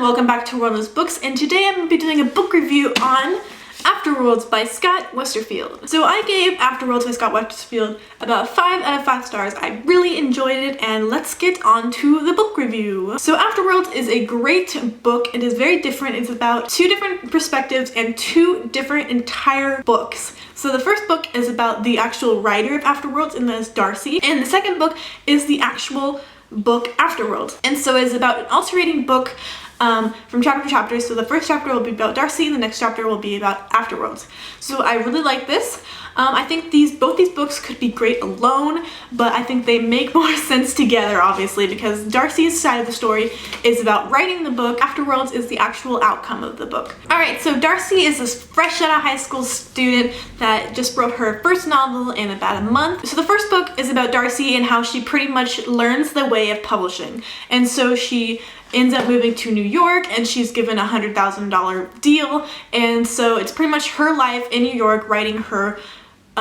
everyone, welcome back to Wanderlust Books, and today I'm going to be doing a book review on Afterworlds by Scott Westerfeld. So I gave Afterworlds by Scott Westerfeld about 5 out of 5 stars. I really enjoyed it, and let's get on to the book review. So Afterworlds is a great book. It is very different. It's about 2 different perspectives and 2 different entire books. So the first book is about the actual writer of Afterworlds, and that is Darcy, and the second book is the actual book Afterworlds. And so it's about an alternating book from chapter to chapter. So the first chapter will be about Darcy and the next chapter will be about Afterworlds. So I really like this. I think both these books could be great alone, but I think they make more sense together, obviously, because Darcy's side of the story is about writing the book. Afterworlds is the actual outcome of the book. Alright, so Darcy is this fresh out of high school student that just wrote her first novel in about a month. So the first book is about Darcy and how she pretty much learns the way of publishing. And so she ends up moving to New York, and she's given a $100,000 deal, and so it's pretty much her life in New York writing her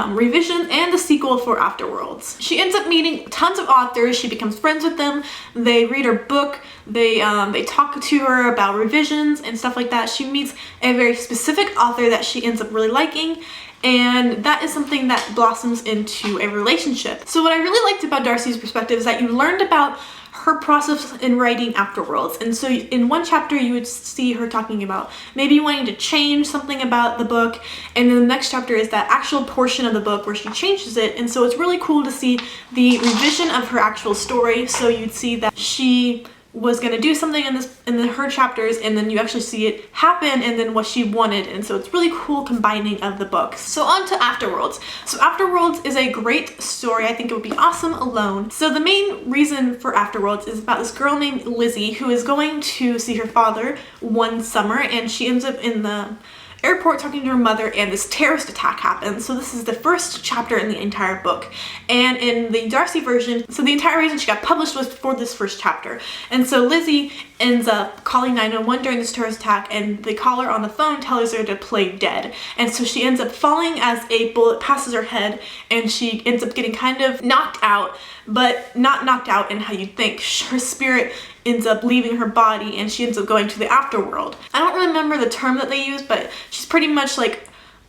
revision and the sequel for Afterworlds. She ends up meeting tons of authors. She becomes friends with them. They read her book. They talk to her about revisions and stuff like that. She meets a very specific author that she ends up really liking, and that is something that blossoms into a relationship. So what I really liked about Darcy's perspective is that you learned about her process in writing Afterworlds. And so in one chapter you would see her talking about maybe wanting to change something about the book, and then the next chapter is that actual portion of the book where she changes it. And so it's really cool to see the revision of her actual story. So you'd see that she was going to do something in her chapters, and then you actually see it happen and then what she wanted. And so it's really cool combining of the books. So on to Afterworlds. So Afterworlds is a great story. I think it would be awesome alone. So the main reason for Afterworlds is about this girl named Lizzie who is going to see her father one summer, and she ends up in the airport talking to her mother, and this terrorist attack happens. So this is the first chapter in the entire book. And in the Darcy version, so the entire reason she got published was for this first chapter. And so Lizzie ends up calling 911 during this terrorist attack, and the caller on the phone tells her to play dead. And so she ends up falling as a bullet passes her head, and she ends up getting kind of knocked out, but not knocked out in how you'd think. Her spirit ends up leaving her body, and she ends up going to the afterworld. I don't remember the term that they use, but she's pretty much like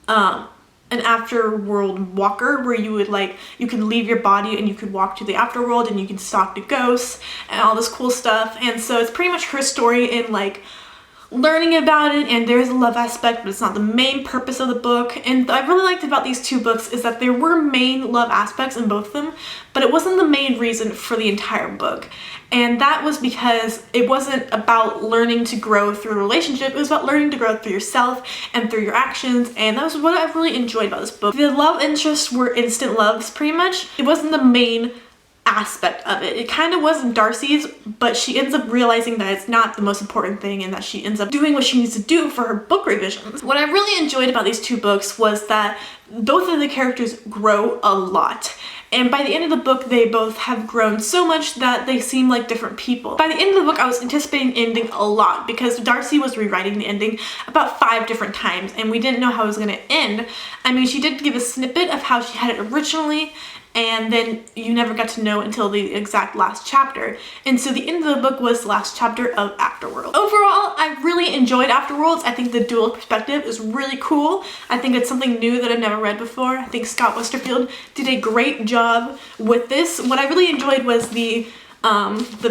an afterworld walker, where you could leave your body and you could walk to the afterworld, and you can talk to ghosts and all this cool stuff. And so it's pretty much her story in like learning about it, and there's a love aspect, but it's not the main purpose of the book. And what I really liked about these 2 books is that there were main love aspects in both of them, but it wasn't the main reason for the entire book. And that was because it wasn't about learning to grow through a relationship. It was about learning to grow through yourself and through your actions, and that was what I really enjoyed about this book. The love interests were instant loves, pretty much. It wasn't the main aspect of it. It kind of wasn't Darcy's, but she ends up realizing that it's not the most important thing, and that she ends up doing what she needs to do for her book revisions. What I really enjoyed about these 2 books was that both of the characters grow a lot. And by the end of the book, they both have grown so much that they seem like different people. By the end of the book, I was anticipating ending a lot, because Darcy was rewriting the ending about 5 different times, and we didn't know how it was going to end. I mean, she did give a snippet of how she had it originally, and then you never got to know until the exact last chapter. And so the end of the book was the last chapter of Afterworld. Overall, I really enjoyed Afterworlds. I think the dual perspective is really cool. I think it's something new that I've never read before. I think Scott Westerfeld did a great job with this. What I really enjoyed was the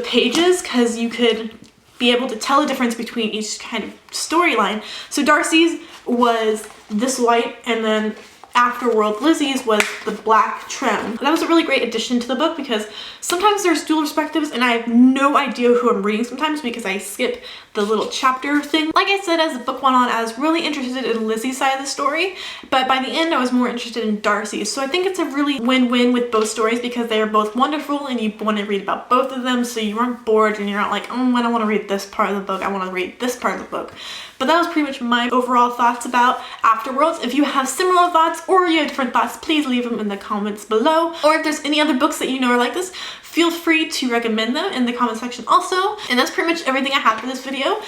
pages, because you could be able to tell the difference between each kind of storyline. So Darcy's was this white, and then Afterworld Lizzie's was the black trim. That was a really great addition to the book, because sometimes there's dual perspectives and I have no idea who I'm reading sometimes because I skip the little chapter thing. Like I said, as the book went on, I was really interested in Lizzie's side of the story, but by the end I was more interested in Darcy's. So I think it's a really win-win with both stories, because they are both wonderful and you want to read about both of them, so you aren't bored and you're not like, oh, I don't want to read this part of the book, I want to read this part of the book. But that was pretty much my overall thoughts about Afterworlds. If you have similar thoughts or you have different thoughts, please leave them in the comments below. Or if there's any other books that you know are like this, feel free to recommend them in the comment section also. And that's pretty much everything I have for this video.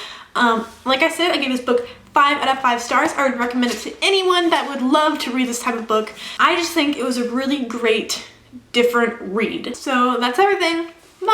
Like I said, I gave this book 5 out of 5 stars. I would recommend it to anyone that would love to read this type of book. I just think it was a really great, different read. So that's everything. Bye!